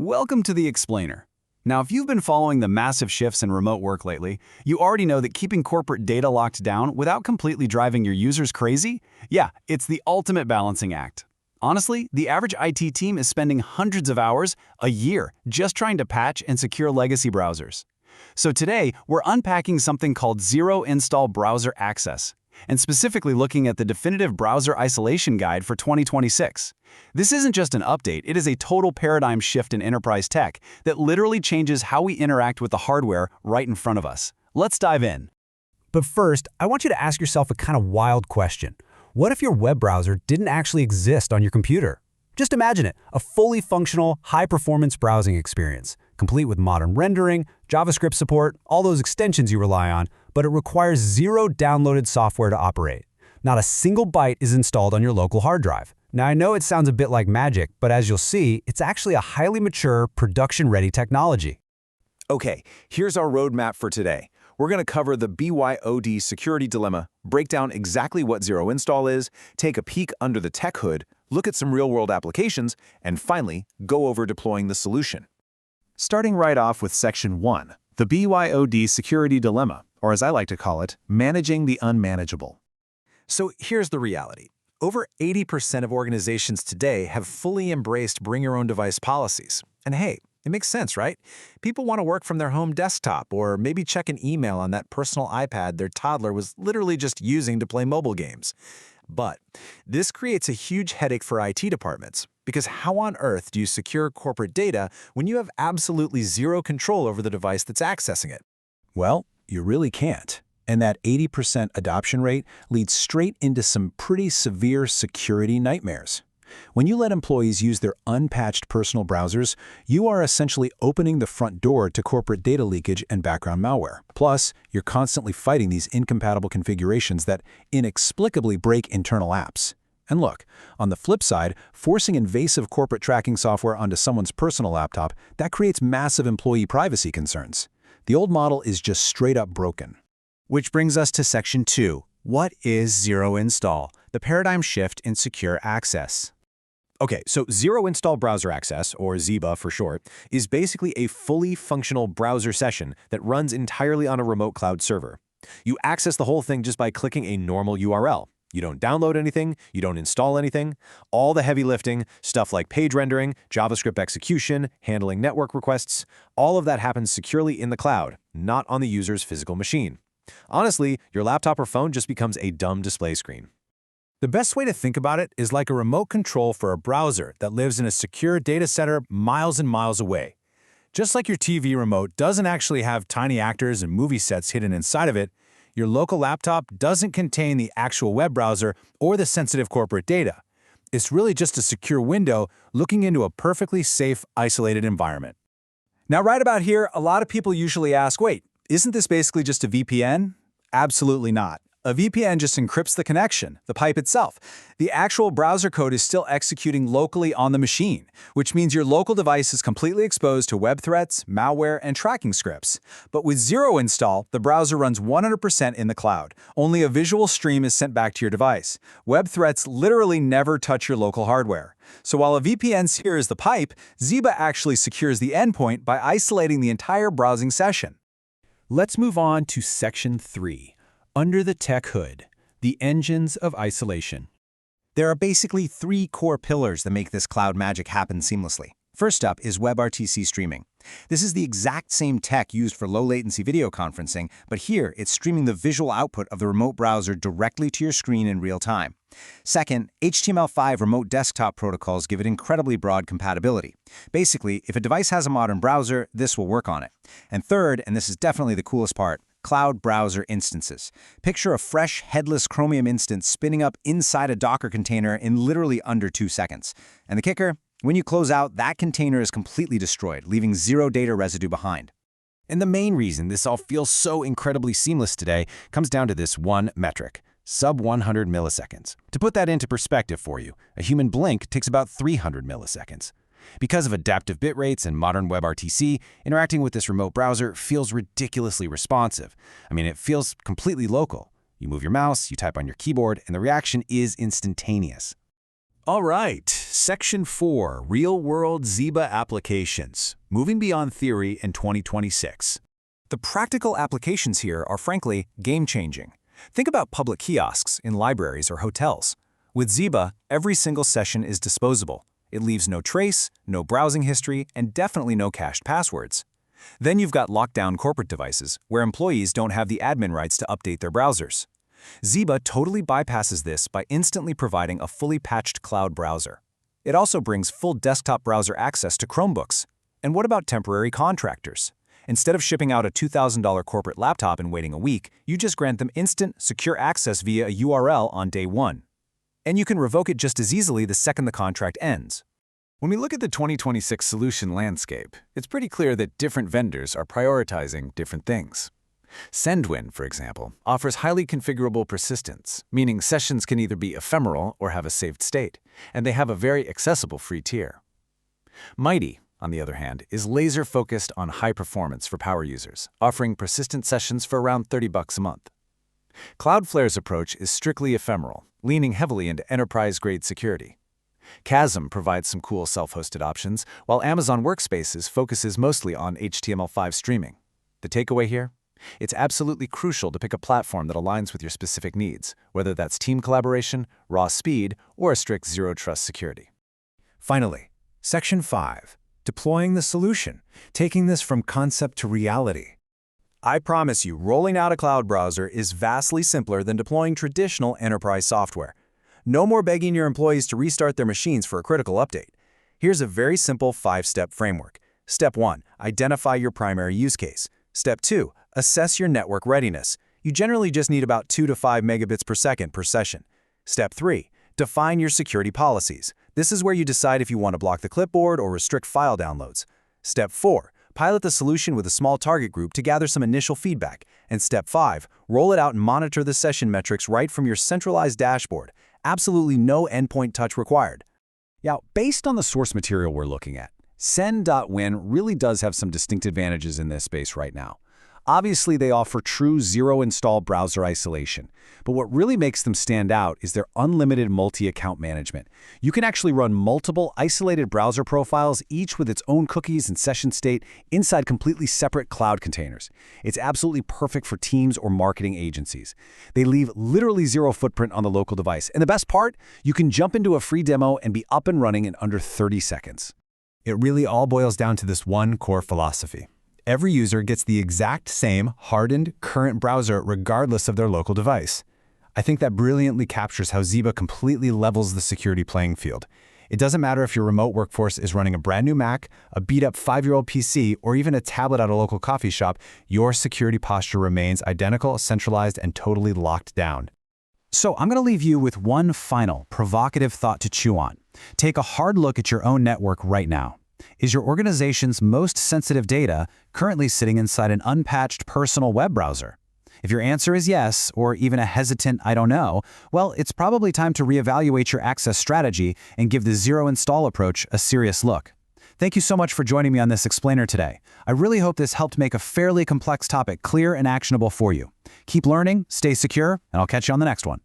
Welcome to the Explainer. Now, if you've been following the massive shifts in remote work lately, you already know that keeping corporate data locked down without completely driving your users crazy? Yeah, it's the ultimate balancing act. Honestly, the average IT team is spending hundreds of hours a year just trying to patch and secure legacy browsers. So today, we're unpacking something called Zero Install Browser Access, and specifically looking at the definitive browser isolation guide for 2026. This isn't just an update, it is a total paradigm shift in enterprise tech that literally changes how we interact with the hardware right in front of us. Let's dive in. But first, I want you to ask yourself a kind of wild question. What if your web browser didn't actually exist on your computer? Just imagine it, a fully functional, high-performance browsing experience, complete with modern rendering, JavaScript support, all those extensions you rely on, but it requires zero downloaded software to operate. Not a single byte is installed on your local hard drive. Now, I know it sounds a bit like magic, but as you'll see, it's actually a highly mature, production-ready technology. Okay, here's our roadmap for today. We're going to cover the BYOD security dilemma, break down exactly what zero install is, take a peek under the tech hood, look at some real-world applications, and finally, go over deploying the solution. Starting right off with Section 1, the BYOD security dilemma, or as I like to call it, managing the unmanageable. So here's the reality. Over 80% of organizations today have fully embraced bring-your-own-device policies. And hey, it makes sense, right? People want to work from their home desktop or maybe check an email on that personal iPad their toddler was literally just using to play mobile games. But this creates a huge headache for IT departments, because how on earth do you secure corporate data when you have absolutely zero control over the device that's accessing it? Well, you really can't. And that 80% adoption rate leads straight into some pretty severe security nightmares. When you let employees use their unpatched personal browsers, you are essentially opening the front door to corporate data leakage and background malware. Plus, you're constantly fighting these incompatible configurations that inexplicably break internal apps. And look, on the flip side, forcing invasive corporate tracking software onto someone's personal laptop, that creates massive employee privacy concerns. The old model is just straight up broken. Which brings us to Section 2. What is Zero Install? The paradigm shift in secure access. Okay, so Zero Install Browser Access, or ZIBA for short, is basically a fully functional browser session that runs entirely on a remote cloud server. You access the whole thing just by clicking a normal URL. You don't download anything, you don't install anything. All the heavy lifting, stuff like page rendering, JavaScript execution, handling network requests, all of that happens securely in the cloud, not on the user's physical machine. Honestly, your laptop or phone just becomes a dumb display screen. The best way to think about it is like a remote control for a browser that lives in a secure data center miles and miles away. Just like your TV remote doesn't actually have tiny actors and movie sets hidden inside of it, your local laptop doesn't contain the actual web browser or the sensitive corporate data. It's really just a secure window looking into a perfectly safe, isolated environment. Now, right about here, a lot of people usually ask, wait, isn't this basically just a VPN? Absolutely not. A VPN just encrypts the connection, the pipe itself. The actual browser code is still executing locally on the machine, which means your local device is completely exposed to web threats, malware, and tracking scripts. But with Zero Install, the browser runs 100% in the cloud. Only a visual stream is sent back to your device. Web threats literally never touch your local hardware. So while a VPN secures the pipe, ZIBA actually secures the endpoint by isolating the entire browsing session. Let's move on to Section 3. Under the tech hood, the engines of isolation. There are basically three core pillars that make this cloud magic happen seamlessly. First up is WebRTC streaming. This is the exact same tech used for low-latency video conferencing, but here it's streaming the visual output of the remote browser directly to your screen in real time. Second, HTML5 remote desktop protocols give it incredibly broad compatibility. Basically, if a device has a modern browser, this will work on it. And third, and this is definitely the coolest part, cloud browser instances. Picture a fresh, headless Chromium instance spinning up inside a Docker container in literally under 2 seconds. And the kicker? When you close out, that container is completely destroyed, leaving zero data residue behind. And the main reason this all feels so incredibly seamless today comes down to this one metric: sub 100 milliseconds. To put that into perspective for you, a human blink takes about 300 milliseconds. Because of adaptive bit rates and modern WebRTC, interacting with this remote browser feels ridiculously responsive. I mean, it feels completely local. You move your mouse, you type on your keyboard, and the reaction is instantaneous. All right, Section 4, Real-World Ziba Applications, moving beyond theory in 2026. The practical applications here are frankly game-changing. Think about public kiosks in libraries or hotels. With Ziba, every single session is disposable. It leaves no trace, no browsing history, and definitely no cached passwords. Then you've got locked-down corporate devices, where employees don't have the admin rights to update their browsers. Ziba totally bypasses this by instantly providing a fully patched cloud browser. It also brings full desktop browser access to Chromebooks. And what about temporary contractors? Instead of shipping out a $2,000 corporate laptop and waiting a week, you just grant them instant, secure access via a URL on day one. And you can revoke it just as easily the second the contract ends. When we look at the 2026 solution landscape, it's pretty clear that different vendors are prioritizing different things. Sendwin, for example, offers highly configurable persistence, meaning sessions can either be ephemeral or have a saved state, and they have a very accessible free tier. Mighty, on the other hand, is laser-focused on high performance for power users, offering persistent sessions for around $30 a month. Cloudflare's approach is strictly ephemeral, leaning heavily into enterprise-grade security. Chasm provides some cool self-hosted options, while Amazon Workspaces focuses mostly on HTML5 streaming. The takeaway here? It's absolutely crucial to pick a platform that aligns with your specific needs, whether that's team collaboration, raw speed, or a strict zero-trust security. Finally, Section 5, Deploying the Solution, taking this from concept to reality. I promise you, rolling out a cloud browser is vastly simpler than deploying traditional enterprise software. No more begging your employees to restart their machines for a critical update. Here's a very simple 5-step framework. Step 1, identify your primary use case. Step 2, assess your network readiness. You generally just need about 2 to 5 megabits per second per session. Step 3, define your security policies. This is where you decide if you want to block the clipboard or restrict file downloads. Step 4, pilot the solution with a small target group to gather some initial feedback. And Step 5, roll it out and monitor the session metrics right from your centralized dashboard. Absolutely no endpoint touch required. Now, based on the source material we're looking at, Send.Win really does have some distinct advantages in this space right now. Obviously, they offer true zero-install browser isolation, but what really makes them stand out is their unlimited multi-account management. You can actually run multiple isolated browser profiles, each with its own cookies and session state, inside completely separate cloud containers. It's absolutely perfect for teams or marketing agencies. They leave literally zero footprint on the local device. And the best part? You can jump into a free demo and be up and running in under 30 seconds. It really all boils down to this one core philosophy. Every user gets the exact same hardened, current browser regardless of their local device. I think that brilliantly captures how Ziba completely levels the security playing field. It doesn't matter if your remote workforce is running a brand new Mac, a beat-up 5-year-old PC, or even a tablet at a local coffee shop, your security posture remains identical, centralized, and totally locked down. So I'm going to leave you with one final, provocative thought to chew on. Take a hard look at your own network right now. Is your organization's most sensitive data currently sitting inside an unpatched personal web browser? If your answer is yes, or even a hesitant "I don't know," well, it's probably time to reevaluate your access strategy and give the zero-install approach a serious look. Thank you so much for joining me on this explainer today. I really hope this helped make a fairly complex topic clear and actionable for you. Keep learning, stay secure, and I'll catch you on the next one.